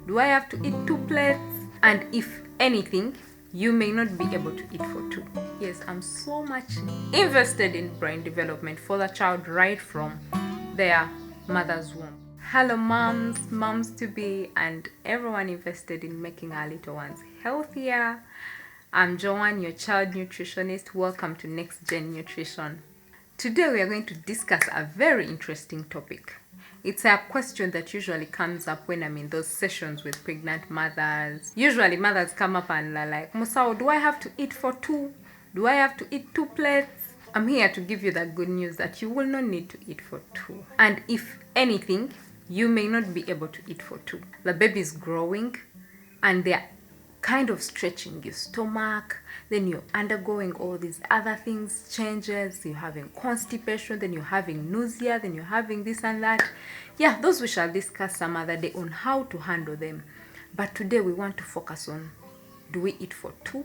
Do I have to eat 2 plates? And if anything, you may not be able to eat for 2. Yes, I'm so much invested in brain development for the child right from their mother's womb. Hello moms to be, and everyone invested in making our little ones healthier. I'm Joanne, your child nutritionist. Welcome to Next Gen Nutrition. Today we are going to discuss a very interesting topic. It's a question that usually comes up when I'm in those sessions with pregnant mothers. Usually mothers come up and are like, Musao, do I have to eat for 2? Do I have to eat 2 plates? I'm here to give you the good news that you will not need to eat for 2. And if anything, you may not be able to eat for 2. The baby is growing and they're kind of stretching your stomach, then you're undergoing all these other things, changes, you're having constipation, then you're having nausea, then you're having this and that. Yeah, those we shall discuss some other day on how to handle them. But today we want to focus on, do we eat for 2?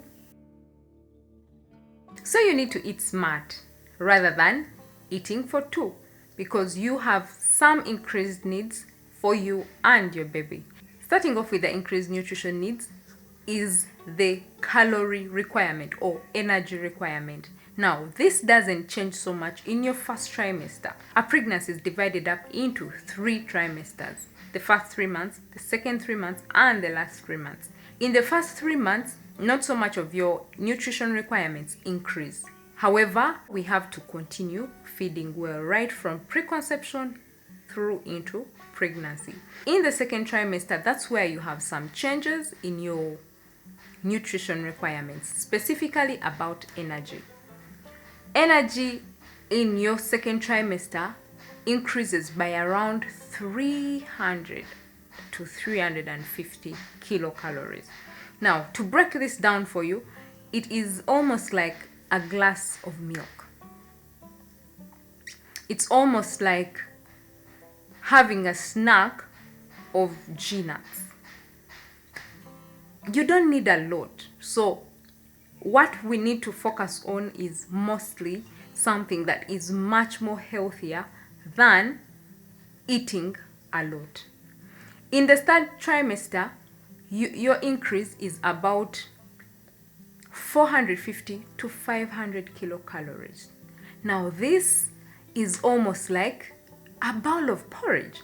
So you need to eat smart rather than eating for 2, because you have some increased needs for you and your baby. Starting off with the increased nutrition needs is the calorie requirement or energy requirement. Now, this doesn't change so much in your first trimester. A pregnancy is divided up into 3 trimesters. The first 3 months, the second 3 months, and the last 3 months. In the first 3 months, not so much of your nutrition requirements increase. However, we have to continue feeding well right from preconception through into pregnancy. In the second trimester, that's where you have some changes in your nutrition requirements, specifically about energy. Energy in your second trimester increases by around 300 to 350 kilocalories. Now, to break this down for you, it is almost like a glass of milk. It's almost like having a snack of G-nuts. You don't need a lot. So what we need to focus on is mostly something that is much more healthier than eating a lot. In the third trimester, your increase is about 450 to 500 kilocalories. Now this is almost like a bowl of porridge.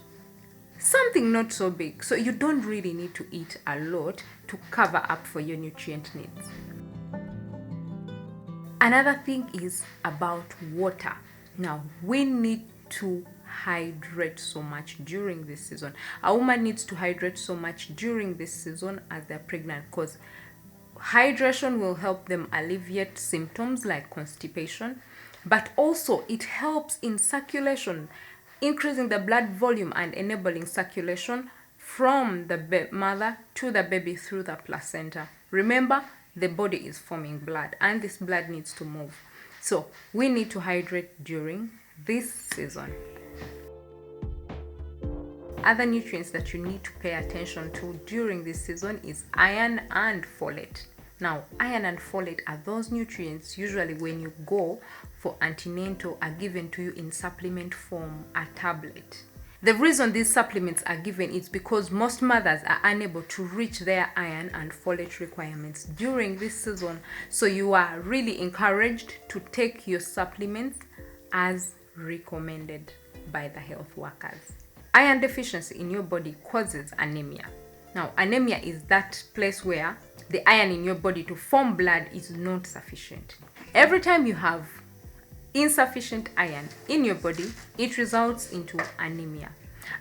Something not so big, so you don't really need to eat a lot to cover up for your nutrient needs. Another thing is about water. Now, we need to hydrate so much during this season. A woman needs to hydrate so much during this season as they're pregnant, because hydration will help them alleviate symptoms like constipation, but also it helps in circulation, increasing the blood volume and enabling circulation from the mother to the baby through the placenta. Remember, the body is forming blood and this blood needs to move. So we need to hydrate during this season. Other nutrients that you need to pay attention to during this season is iron and folate. Now, iron and folate are those nutrients usually when you go for antenatal are given to you in supplement form, a tablet. The reason these supplements are given is because most mothers are unable to reach their iron and folate requirements during this season. So you are really encouraged to take your supplements as recommended by the health workers. Iron deficiency in your body causes anemia. Now, anemia is that place where the iron in your body to form blood is not sufficient. Every time you have insufficient iron in your body, it results into anemia.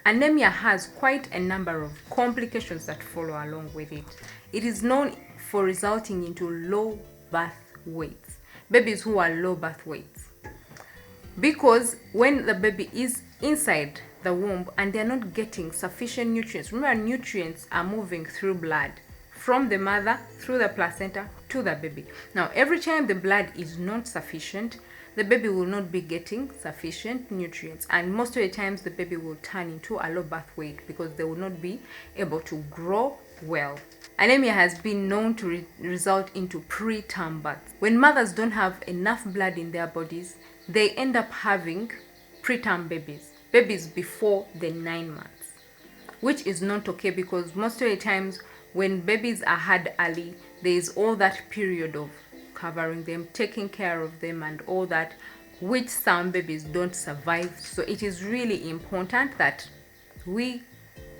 Anemia has quite a number of complications that follow along with it. It is known for resulting into low birth weights. Babies who are low birth weights. Because when the baby is inside the womb and they're not getting sufficient nutrients, remember nutrients are moving through blood from the mother through the placenta to the baby. Now, every time the blood is not sufficient, the baby will not be getting sufficient nutrients, and most of the times the baby will turn into a low birth weight because they will not be able to grow well. Anemia has been known to result into preterm births. When mothers don't have enough blood in their bodies, they end up having preterm babies before the 9 months. which is not okay, because most of the times when babies are had early, there is all that period of covering them, taking care of them, and all that, which some babies don't survive. So it is really important that we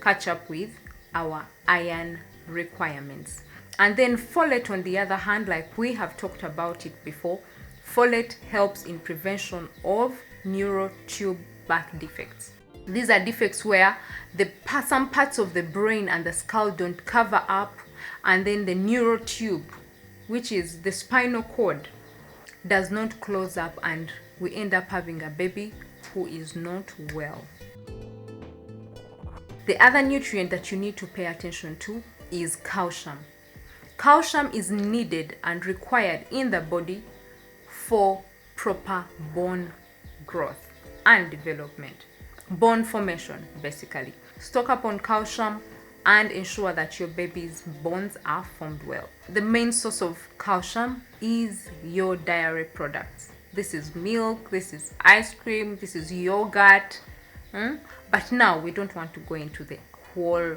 catch up with our iron requirements. And then folate, on the other hand, like we have talked about it before, folate helps in prevention of neurotube back defects. These are defects where some parts of the brain and the skull don't cover up, and then the neurotube, which is the spinal cord, does not close up, and we end up having a baby who is not well. The other nutrient that you need to pay attention to is calcium. Calcium is needed and required in the body for proper bone growth and development, bone formation basically. Stock up on calcium and ensure that your baby's bones are formed well. The main source of calcium is your dairy products. This is milk, this is ice cream, this is yogurt. But now we don't want to go into the whole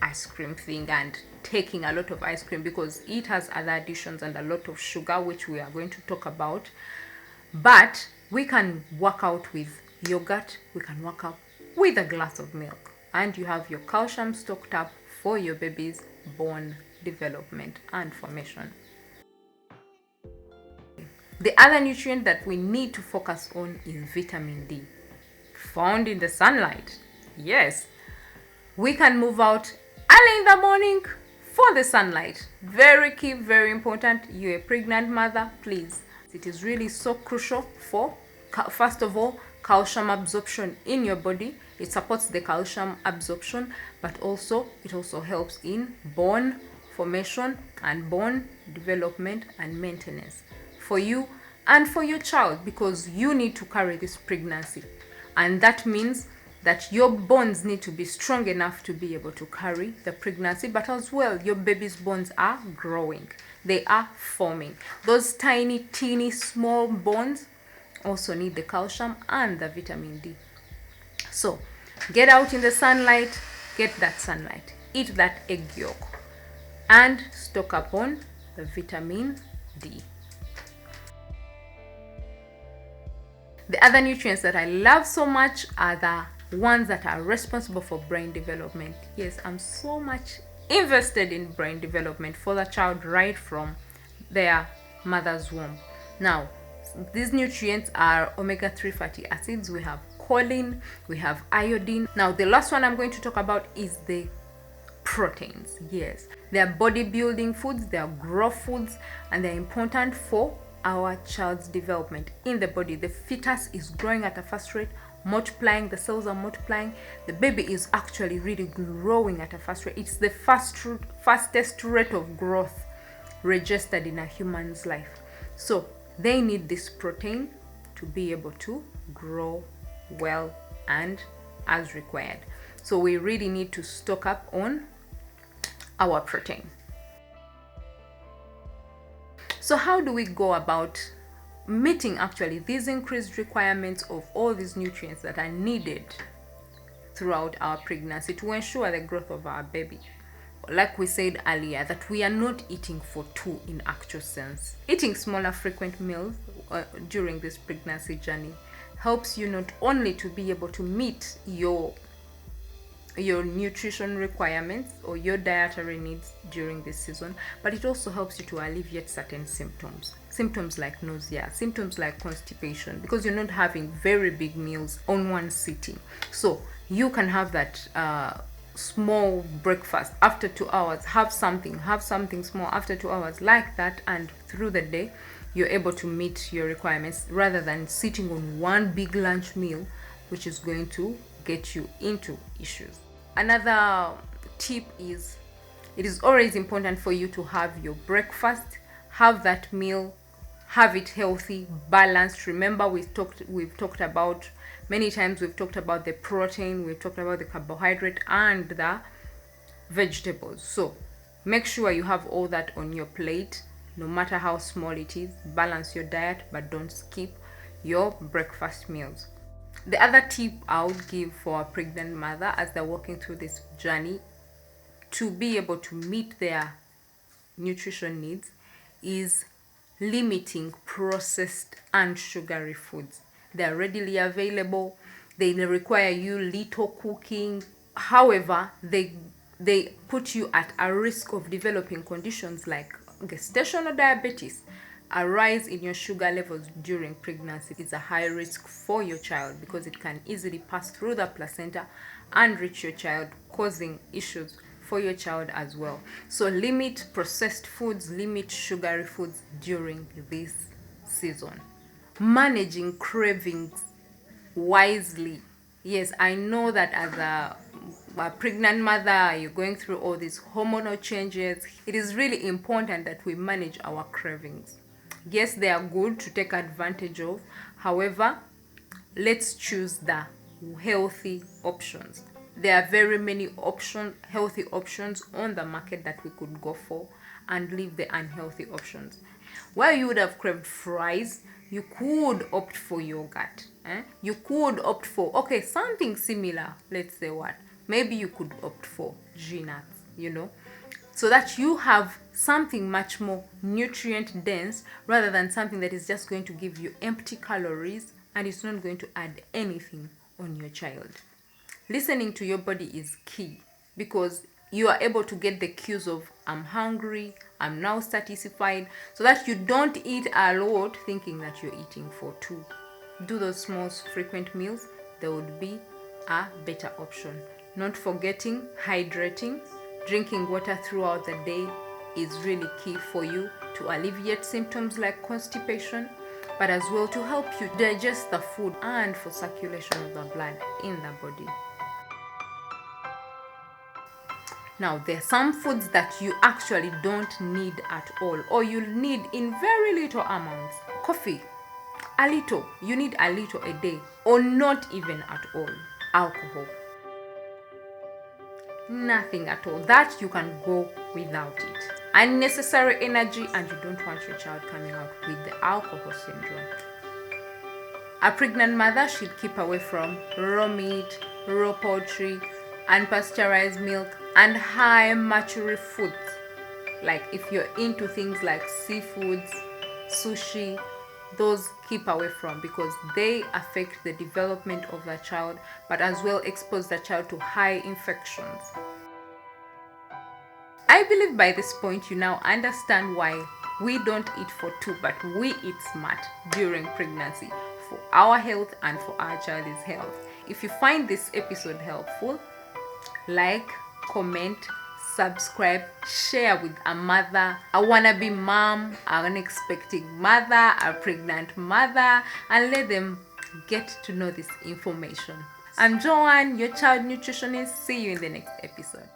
ice cream thing and taking a lot of ice cream, because it has other additions and a lot of sugar, which we are going to talk about. But we can work out with yogurt, we can work out with a glass of milk, and you have your calcium stocked up for your baby's bone development and formation. The other nutrient that we need to focus on is vitamin D, found in the sunlight. Yes, we can move out early in the morning for the sunlight. Very key, very important. You're a pregnant mother, please. It is really so crucial for, first of all, calcium absorption in your body. It supports the calcium absorption, but also it also helps in bone formation and bone development and maintenance for you and for your child, because you need to carry this pregnancy, and that means that your bones need to be strong enough to be able to carry the pregnancy, but as well your baby's bones are growing, they are forming. Those tiny, teeny, small bones also need the calcium and the vitamin D. So get out in the sunlight, get that sunlight, eat that egg yolk, and stock up on the vitamin D. The other nutrients that I love so much are the ones that are responsible for brain development. Yes, I'm so much invested in brain development for the child right from their mother's womb. Now, these nutrients are omega-3 fatty acids. We have choline, we have iodine. Now, the last one I'm going to talk about is the proteins. Yes, they are bodybuilding foods, they are growth foods, and they're important for our child's development in the body. The fetus is growing at a fast rate, multiplying, the cells are multiplying. The baby is actually really growing at a fast rate. It's the fastest rate of growth registered in a human's life. So they need this protein to be able to grow well and as required. So we really need to stock up on our protein. So how do we go about meeting actually these increased requirements of all these nutrients that are needed throughout our pregnancy to ensure the growth of our baby? Like we said earlier, that we are not eating for two in actual sense. Eating smaller frequent meals during this pregnancy journey helps you not only to be able to meet your nutrition requirements or your dietary needs during this season, but it also helps you to alleviate certain symptoms like nausea, symptoms like constipation, because you're not having very big meals on one sitting. So you can have that small breakfast after 2 hours, have something small after 2 hours like that, and through the day you're able to meet your requirements rather than sitting on one big lunch meal, which is going to get you into issues. Another tip is, it is always important for you to have your breakfast, have that meal, have it healthy, balanced. Remember, we've talked about many times, we've talked about the protein, we've talked about the carbohydrate and the vegetables. So make sure you have all that on your plate, no matter how small it is. Balance your diet, but don't skip your breakfast meals. The other tip I would give for a pregnant mother as they're walking through this journey to be able to meet their nutrition needs is limiting processed and sugary foods. They're readily available. They require you little cooking. However, they put you at a risk of developing conditions like gestational diabetes. A rise in your sugar levels during pregnancy is a high risk for your child because it can easily pass through the placenta and reach your child, causing issues for your child as well. So limit processed foods, limit sugary foods during this season. Managing cravings wisely. Yes, I know that as a pregnant mother, you're going through all these hormonal changes. It is really important that we manage our cravings. Yes, they are good to take advantage of. However, let's choose the healthy options. There are very many healthy options on the market that we could go for, and leave the unhealthy options. While you would have craved fries, you could opt for yogurt. You could opt for, okay, something similar. Let's say what? Maybe you could opt for nuts, so that you have something much more nutrient dense rather than something that is just going to give you empty calories and it's not going to add anything on your child. Listening to your body is key because you are able to get the cues of I'm hungry, I'm now satisfied, so that you don't eat a lot thinking that you're eating for two. Do those small frequent meals. There would be a better option. Not forgetting hydrating. Drinking water throughout the day is really key for you to alleviate symptoms like constipation, but as well to help you digest the food and for circulation of the blood in the body. Now, there are some foods that you actually don't need at all, or you need in very little amounts. Coffee, a little. You need a little a day, or not even at all. Alcohol, nothing at all. That you can go without it. Unnecessary energy, and you don't want your child coming out with the alcohol syndrome. A pregnant mother should keep away from raw meat, raw poultry, unpasteurized milk, and high mercury foods. Like if you're into things like seafoods, sushi, those keep away from, because they affect the development of the child, but as well expose the child to high infections. I believe by this point you now understand why we don't eat for two, but we eat smart during pregnancy for our health and for our child's health. If you find this episode helpful, like, comment, subscribe, share with a mother, a wannabe mom, an expecting mother, a pregnant mother, and let them get to know this information. I'm Joanne, your child nutritionist. See you in the next episode.